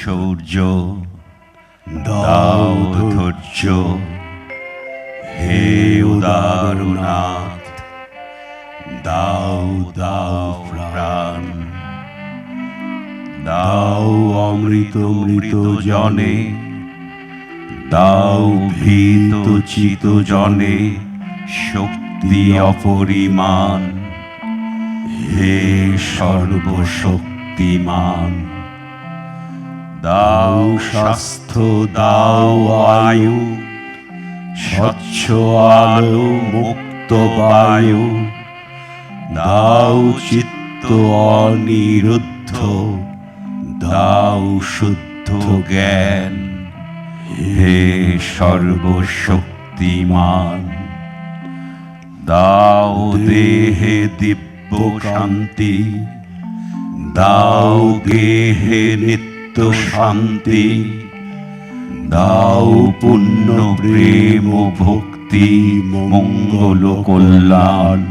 শৌর্য, দাও ধৈর্য, হে উদারনাথ, দাও দাও প্রাণ, দাও অমৃত মৃত জনে, দাও ভীত চিত জনে শক্তি অপরিমাণ, হে সর্বশক্তিমান। দাও স্বাস্থ্য, দাও আয়ু, স্বচ্ছ আলো মুক্ত বায়ু, দাও চিত্ত অনিরুদ্ধ, দাও শুদ্ধ জ্ঞান, হে সর্বশক্তিমান। দাও দেহে দিব্য শান্তি, দাও গেহে নিত্য শান্তি, দাও পুণ্য প্রেম ভক্তি মঙ্গল কল্যাণ,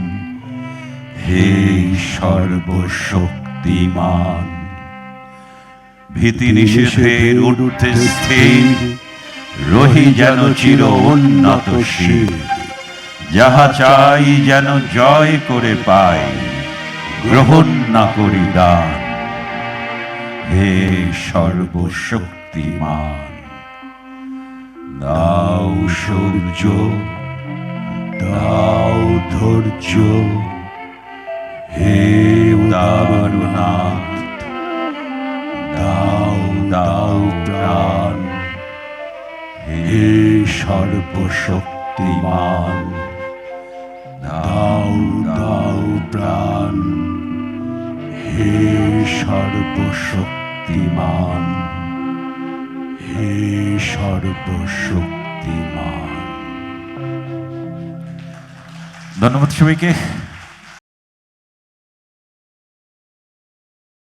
হে সর্বশক্তিমান। ভীতি নিষেধের ঊর্ধ্বে স্থির, রহি যেন চির উন্নত শির, যাহা চাই যেন জয় করে পাই, গ্রহণ না করি দান, হে সর্বশক্তিমান। দাও শৌর্য, দাও ধৈর্য, হে উদারনাথ, দাও দাও প্রাণ, হে সর্বশক্তিমান। দাও দাও প্রাণ, হে সর্বশক্তিমান, হে সর্বশক্তিমান। ধন্যবাদ সবাইকে।